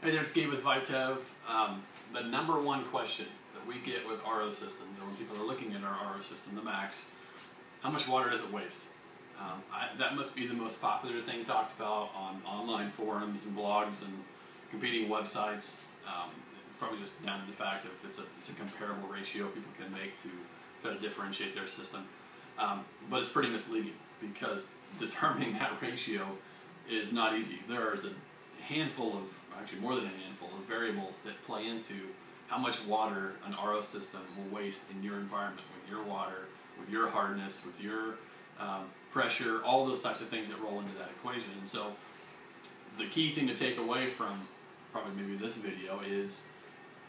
Hey there, it's Gabe with Vitev. The number one question that we get with RO systems, or when people are looking at our RO system, the MAXX, how much water does it waste? That must be the most popular thing talked about on online forums and blogs and competing websites. It's probably just down to the fact of it's a comparable ratio people can make to try to differentiate their system. But it's pretty misleading because determining that ratio is not easy. There is a handful of, actually more than a handful of variables that play into how much water an RO system will waste in your environment, with your water, with your hardness, with your pressure, all those types of things that roll into that equation. And so the key thing to take away from probably maybe this video is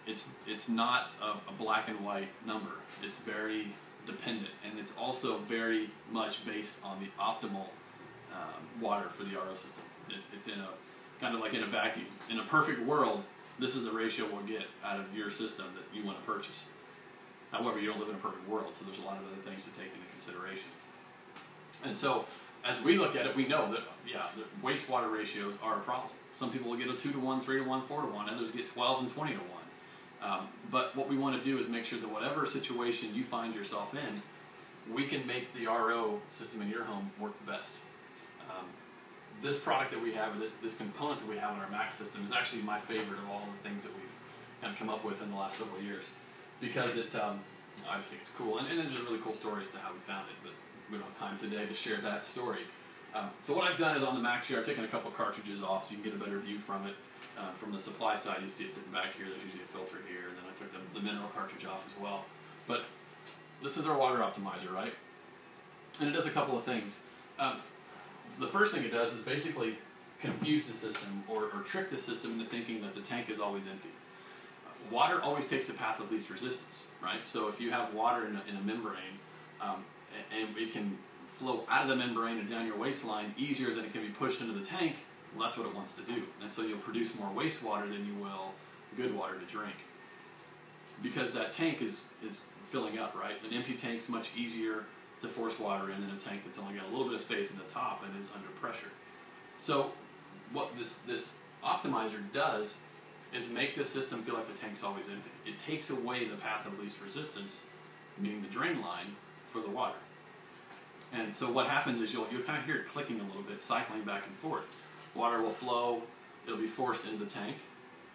it's not a black and white number. It's very dependent, and it's also very much based on the optimal water for the RO system. It's in a kind of like in a vacuum. In a perfect world, this is the ratio we'll get out of your system that you want to purchase. However, you don't live in a perfect world, so there's a lot of other things to take into consideration. And so, as we look at it, we know that, yeah, the wastewater ratios are a problem. Some people will get a 2 to 1, 3 to 1, 4 to 1, others get 12 and 20 to 1. But what we want to do is make sure that whatever situation you find yourself in, we can make the RO system in your home work the best. This product that we have, or this component that we have in our MAXX system, is actually my favorite of all the things that we've kind of come up with in the last several years, because I just think it's cool, and there's a really cool story as to how we found it, but we don't have time today to share that story. So what I've done is on the MAXX here, I've taken a couple cartridges off so you can get a better view from it. From the supply side, you see it sitting back here. There's usually a filter here, and then I took the mineral cartridge off as well. But this is our water optimizer, right? And it does a couple of things. The first thing it does is basically confuse the system or trick the system into thinking that the tank is always empty. Water always takes the path of least resistance, right? So if you have water in a membrane, and it can flow out of the membrane and down your waistline easier than it can be pushed into the tank, well, that's what it wants to do. And so you'll produce more wastewater than you will good water to drink. Because that tank is filling up, right? An empty tank's much easier to force water in than a tank that's only got a little bit of space in the top and is under pressure. So what this optimizer does is make the system feel like the tank's always empty. It takes away the path of least resistance, meaning the drain line, for the water. And so what happens is you'll kind of hear it clicking a little bit, cycling back and forth. Water will flow, it'll be forced into the tank,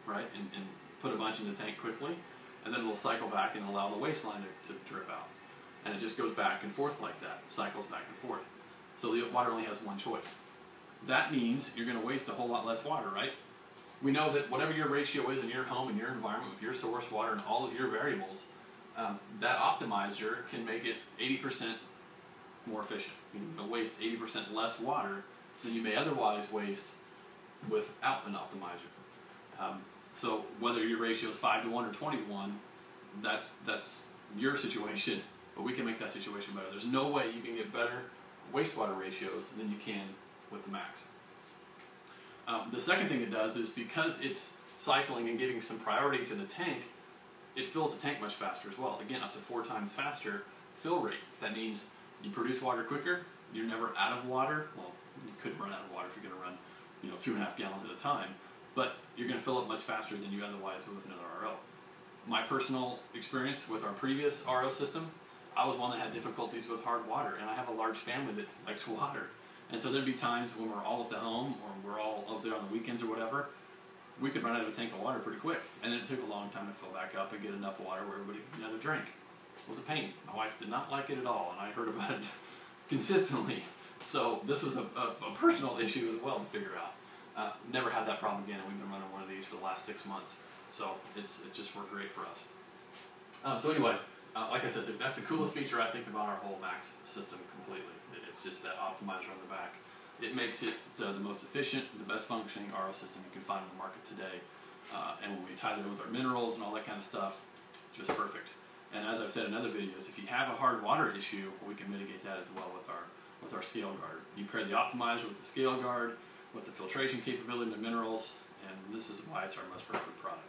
right, and put a bunch in the tank quickly, and then it'll cycle back and allow the waistline to drip out. And it just goes back and forth like that, cycles back and forth. So the water only has one choice. That means you're going to waste a whole lot less water, right? We know that whatever your ratio is in your home, in your environment, with your source water and all of your variables, that optimizer can make it 80% more efficient. You're going to waste 80% less water than you may otherwise waste without an optimizer. So whether your ratio is 5 to 1 or 20 to 1, that's your situation, but we can make that situation better. There's no way you can get better wastewater ratios than you can with the MAXX. The second thing it does is, because it's cycling and giving some priority to the tank, it fills the tank much faster as well. Again, up to 4 times faster fill rate. That means you produce water quicker, you're never out of water. Well, you could run out of water if you're going to run 2.5 gallons at a time, but you're going to fill it much faster than you otherwise would with another RO. My personal experience with our previous RO system, I was one that had difficulties with hard water, and I have a large family that likes water. And so there'd be times when we're all at the home, or we're all up there on the weekends or whatever, we could run out of a tank of water pretty quick. And then it took a long time to fill back up and get enough water where everybody could get a drink. It was a pain. My wife did not like it at all, and I heard about it consistently. So this was a personal issue as well to figure out. Never had that problem again, and we've been running one of these for the last 6 months. So it's just worked great for us. So anyway, like I said, that's the coolest feature I think about our whole MAXX system completely. It's just that optimizer on the back. It makes it the most efficient, the best functioning RO system you can find on the market today. And when we tie that in with our minerals and all that kind of stuff, just perfect. And as I've said in other videos, if you have a hard water issue, we can mitigate that as well with our scale guard. You pair the optimizer with the scale guard, with the filtration capability and the minerals, and this is why it's our most preferred product.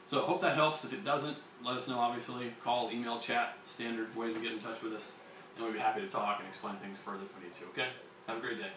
So hope that helps. If it doesn't, let us know, obviously. Call, email, chat, standard ways to get in touch with us, and we'll be happy to talk and explain things further if we need to, okay? Have a great day.